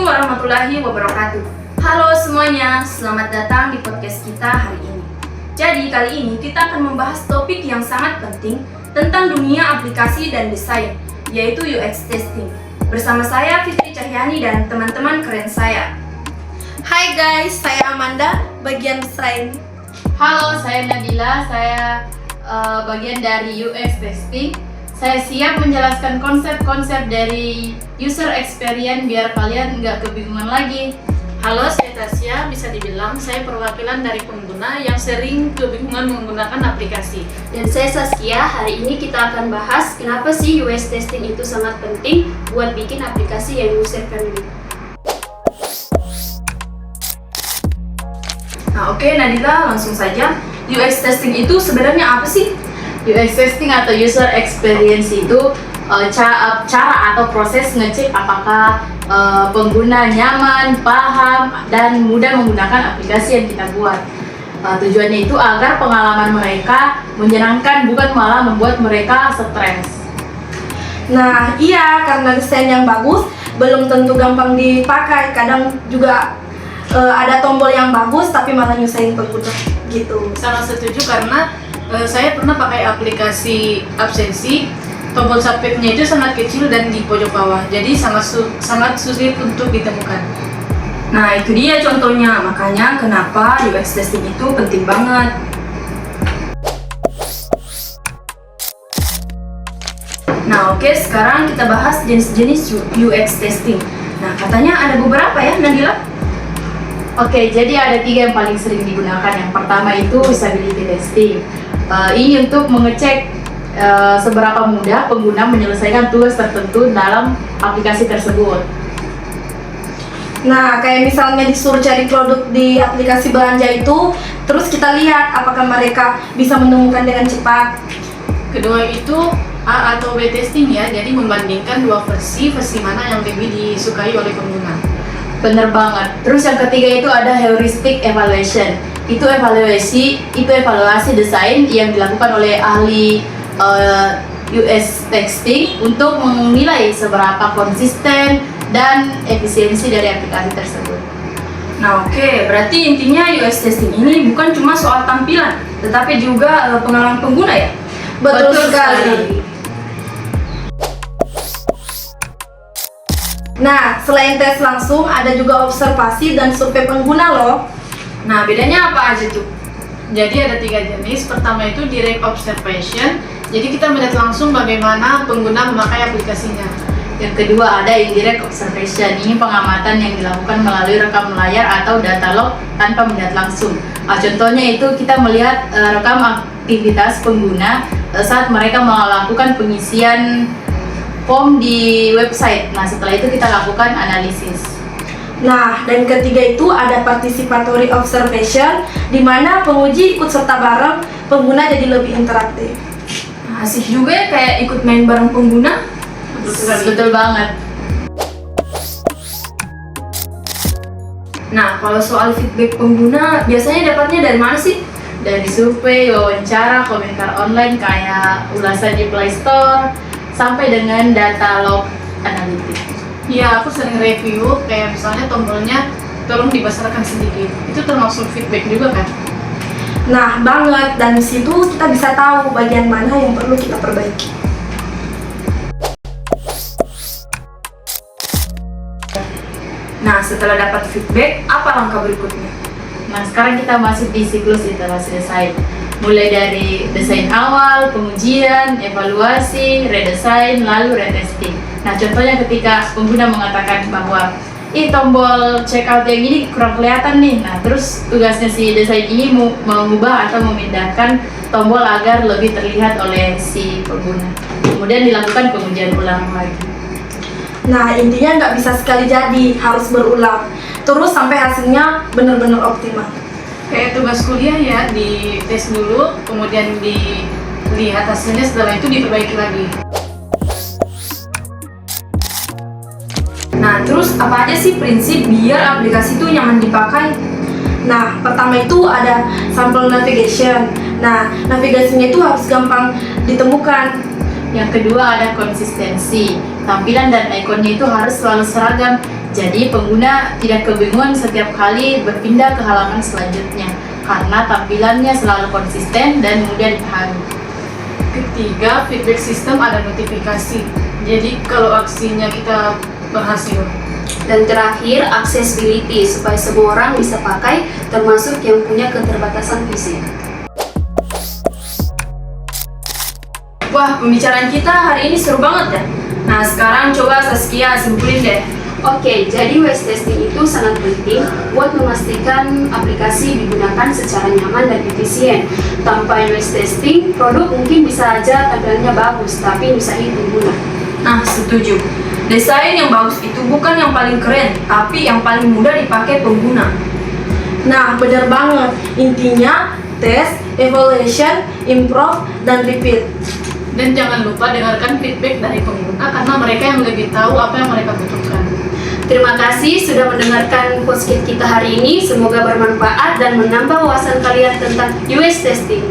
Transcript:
Assalamualaikum warahmatullahi wabarakatuh. Halo semuanya, selamat datang di podcast kita hari ini. Jadi kali ini kita akan membahas topik yang sangat penting tentang dunia aplikasi dan desain, yaitu UX testing. Bersama saya Fitri Cahyani dan teman-teman keren saya. Hai guys, saya Amanda, bagian desain. Halo, saya Nadila, saya bagian dari UX testing. Saya siap menjelaskan konsep-konsep dari user experience biar kalian nggak kebingungan lagi. Halo, saya Tasya, bisa dibilang saya perwakilan dari pengguna yang sering kebingungan menggunakan aplikasi. Dan saya Saskia, hari ini kita akan bahas kenapa sih UX testing itu sangat penting buat bikin aplikasi yang user friendly. Nah oke Nadila, langsung saja. UX testing itu sebenarnya apa sih? UX testing atau user experience itu cara atau proses ngecek apakah pengguna nyaman, paham, dan mudah menggunakan aplikasi yang kita buat. Tujuannya itu agar pengalaman mereka menyenangkan, bukan malah membuat mereka stres. Nah iya, karena desain yang bagus belum tentu gampang dipakai. Kadang juga ada tombol yang bagus tapi malah nyusahin pengguna gitu. Sangat setuju karena saya pernah pakai aplikasi absensi. Tombol submit-nya itu sangat kecil dan di pojok bawah, jadi sangat sulit untuk ditemukan. Nah itu dia contohnya, makanya kenapa UX testing itu penting banget. Nah oke, sekarang kita bahas jenis-jenis UX testing. Nah katanya ada beberapa ya Nadila? Oke, jadi ada 3 yang paling sering digunakan. Yang pertama itu usability testing. Ini untuk mengecek seberapa mudah pengguna menyelesaikan tugas tertentu dalam aplikasi tersebut. Nah kayak misalnya disuruh cari produk di aplikasi belanja itu, terus kita lihat apakah mereka bisa menemukan dengan cepat. Kedua itu A atau B testing ya, jadi membandingkan dua versi mana yang lebih disukai oleh pengguna. Bener banget. Terus yang ketiga itu ada heuristic evaluation. Itu evaluasi desain yang dilakukan oleh ahli UX testing untuk menilai seberapa konsisten dan efisiensi dari aplikasi tersebut. Nah oke, berarti intinya UX testing ini bukan cuma soal tampilan, tetapi juga pengalaman pengguna ya? Betul sekali. Nah, selain tes langsung, ada juga observasi dan survei pengguna loh. Nah bedanya apa aja tuh? Jadi ada 3 jenis. Pertama itu direct observation. Jadi kita melihat langsung bagaimana pengguna memakai aplikasinya. Yang kedua ada indirect observation. Ini pengamatan yang dilakukan melalui rekam layar atau data log tanpa melihat langsung. Contohnya itu kita melihat rekam aktivitas pengguna saat mereka melakukan pengisian form di website. Nah setelah itu kita lakukan analisis. Nah, dan ketiga itu ada participatory observation, di mana penguji ikut serta bareng, pengguna jadi lebih interaktif. Nah, asik juga ya kayak ikut main bareng pengguna. Betul banget. Nah kalau soal feedback pengguna, biasanya dapatnya dari mana sih? Dari survei, wawancara, komentar online kayak ulasan di Play Store, sampai dengan data log analitik. Iya, aku sering review, kayak misalnya tombolnya tolong dibesarkan sedikit. Itu termasuk feedback juga kan? Nah, banget. Dan di situ kita bisa tahu bagian mana yang perlu kita perbaiki. Nah setelah dapat feedback, apa langkah berikutnya? Nah sekarang kita masuk di siklus iterasi desain. Mulai dari desain awal, pengujian, evaluasi, redesign, lalu retesting. Nah contohnya ketika pengguna mengatakan bahwa tombol checkout yang ini kurang kelihatan nih. Nah terus tugasnya si desain ini mengubah atau memindahkan tombol agar lebih terlihat oleh si pengguna. Kemudian dilakukan pengujian ulang lagi. Nah, intinya nggak bisa sekali jadi, harus berulang. Terus sampai hasilnya benar-benar optimal. Kayak tugas kuliah ya, di tes dulu, kemudian dilihat hasilnya, setelah itu diperbaiki lagi. Nah terus apa aja sih prinsip biar aplikasi itu nyaman dipakai? Nah, pertama itu ada sampel navigation. Nah, navigasinya itu harus gampang ditemukan. Yang kedua ada konsistensi. Tampilan dan ikonnya itu harus selalu seragam. Jadi pengguna tidak kebingungan setiap kali berpindah ke halaman selanjutnya karena tampilannya selalu konsisten dan mudah dipahami. Ketiga, feedback system ada notifikasi. Jadi kalau aksinya kita berhasil. Dan terakhir, accessibility supaya semua orang bisa pakai, termasuk yang punya keterbatasan fisik. Wah, pembicaraan kita hari ini seru banget ya. Nah, sekarang coba Saskia simpulin deh. Oke, jadi UX testing itu sangat penting buat memastikan aplikasi digunakan secara nyaman dan efisien. Tanpa UX testing, produk mungkin bisa aja tampilannya bagus, tapi nyusahin pengguna. Nah, setuju. Desain yang bagus itu bukan yang paling keren, tapi yang paling mudah dipakai pengguna. Nah, benar banget. Intinya, test, evaluation, improve, dan repeat. Dan jangan lupa dengarkan feedback dari pengguna karena mereka yang lebih tahu apa yang mereka butuhkan. Terima kasih sudah mendengarkan podcast kita hari ini. Semoga bermanfaat dan menambah wawasan kalian tentang UX testing.